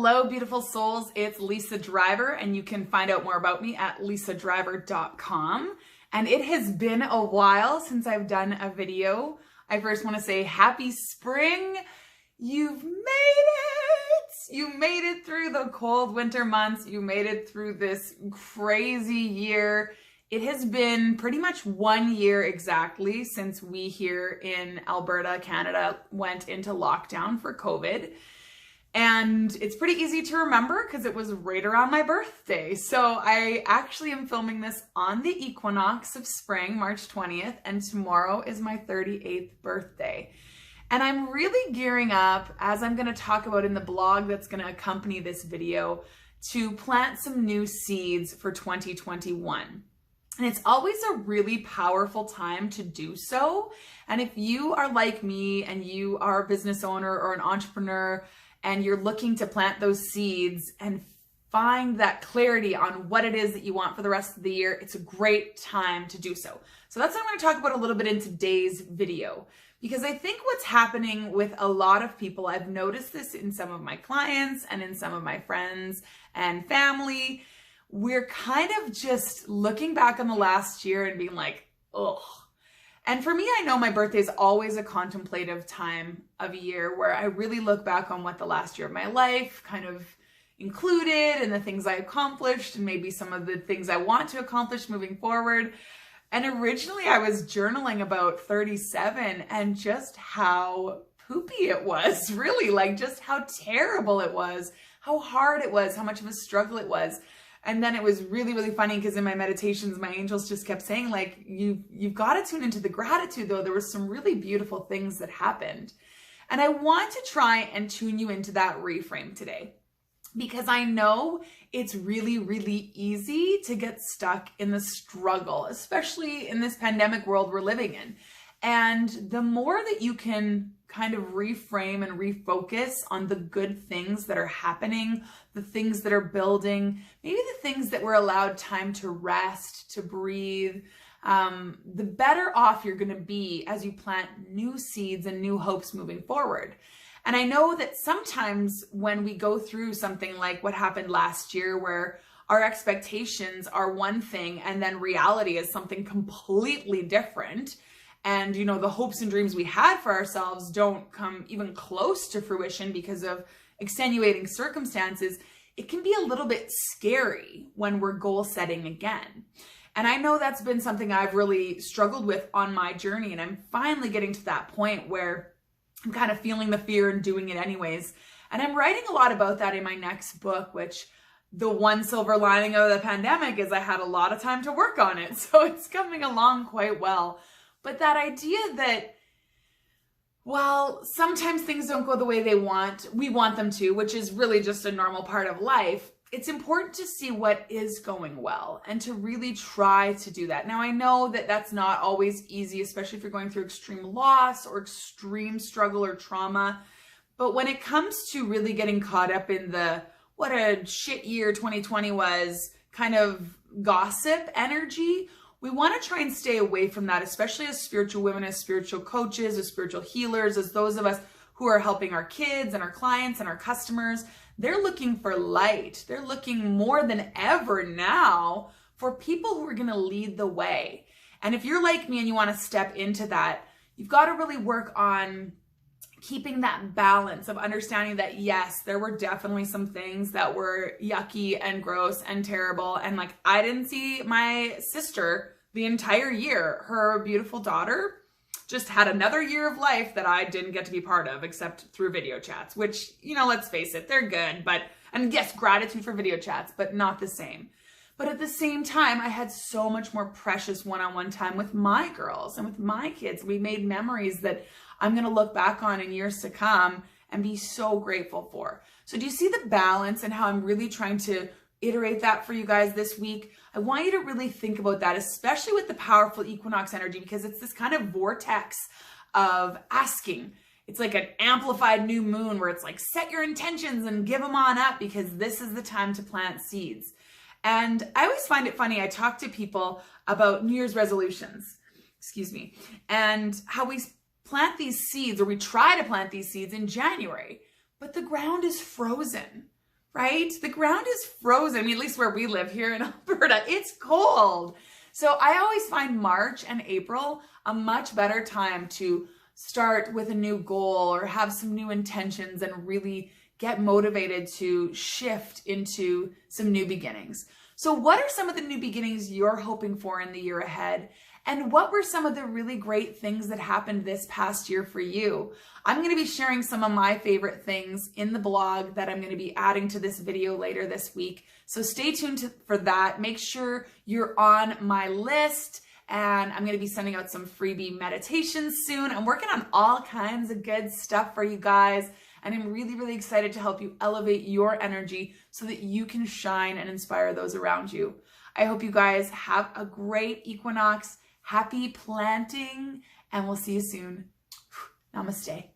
Hello, beautiful souls. It's Lisa Driver, and you can find out more about me at lisadriver.com. And it has been a while since I've done a video. I first want to say happy spring. You've made it. You made it through the cold winter months. You made it through this crazy year. It has been pretty much 1 year exactly since we here in Alberta, Canada, went into lockdown for COVID. And it's pretty easy to remember because it was right around my birthday. So I actually am filming this on the equinox of spring, March 20th, and tomorrow is my 38th birthday. And I'm really gearing up, as I'm going to talk about in the blog that's going to accompany this video, to plant some new seeds for 2021. And it's always a really powerful time to do so. And if you are like me and you are a business owner or an entrepreneur, and you're looking to plant those seeds and find that clarity on what it is that you want for the rest of the year, it's a great time to do so. So that's what I'm going to talk about a little bit in today's video, because I think what's happening with a lot of people, I've noticed this in some of my clients and in some of my friends and family, we're kind of just looking back on the last year and being like, ugh. And for me, I know my birthday is always a contemplative time of year where I really look back on what the last year of my life kind of included and the things I accomplished and maybe some of the things I want to accomplish moving forward. And originally I was journaling about 37 and just how poopy it was, really, like just how terrible it was, how hard it was, how much of a struggle it was. And then it was really, really funny because in my meditations, my angels just kept saying, like, you've got to tune into the gratitude, though. There were some really beautiful things that happened. And I want to try and tune you into that reframe today, because I know it's really, really easy to get stuck in the struggle, especially in this pandemic world we're living in. And the more that you can kind of reframe and refocus on the good things that are happening, the things that are building, maybe the things that we're allowed time to rest, to breathe, the better off you're going to be as you plant new seeds and new hopes moving forward. And I know that sometimes when we go through something like what happened last year, where our expectations are one thing and then reality is something completely different, and, you know, the hopes and dreams we had for ourselves don't come even close to fruition because of extenuating circumstances, it can be a little bit scary when we're goal setting again. And I know that's been something I've really struggled with on my journey. And I'm finally getting to that point where I'm kind of feeling the fear and doing it anyways. And I'm writing a lot about that in my next book, which the one silver lining of the pandemic is I had a lot of time to work on it. So it's coming along quite well. But that idea that, well, sometimes things don't go the way we want them to, which is really just a normal part of life. It's important to see what is going well and to really try to do that. Now, I know that that's not always easy, especially if you're going through extreme loss or extreme struggle or trauma. But when it comes to really getting caught up in the, what a shit year 2020 was, kind of gossip energy, we want to try and stay away from that, especially as spiritual women, as spiritual coaches, as spiritual healers, as those of us who are helping our kids and our clients and our customers. They're looking for light. They're looking more than ever now for people who are going to lead the way. And if you're like me and you want to step into that, you've got to really work on keeping that balance of understanding that, yes, there were definitely some things that were yucky and gross and terrible. And like, I didn't see my sister the entire year. Her beautiful daughter just had another year of life that I didn't get to be part of, except through video chats, which, you know, let's face it, they're good, and yes, gratitude for video chats, but not the same. But at the same time, I had so much more precious one-on-one time with my girls and with my kids. We made memories that I'm going to look back on in years to come and be so grateful for. So do you see the balance and how I'm really trying to iterate that for you guys this week? I want you to really think about that, especially with the powerful equinox energy, because it's this kind of vortex of asking. It's like an amplified new moon where it's like, set your intentions and give them on up, because this is the time to plant seeds. And I always find it funny. I talk to people about New Year's resolutions, and how we plant these seeds, or we try to plant these seeds in January, but the ground is frozen. right? The ground is frozen. I mean, at least where we live here in Alberta, it's cold. So I always find March and April a much better time to start with a new goal or have some new intentions and really get motivated to shift into some new beginnings. So what are some of the new beginnings you're hoping for in the year ahead? And what were some of the really great things that happened this past year for you? I'm going to be sharing some of my favorite things in the blog that I'm going to be adding to this video later this week. So stay tuned for that. Make sure you're on my list, and I'm going to be sending out some freebie meditations soon. I'm working on all kinds of good stuff for you guys, and I'm really, really excited to help you elevate your energy so that you can shine and inspire those around you. I hope you guys have a great equinox. Happy planting, and we'll see you soon. Namaste.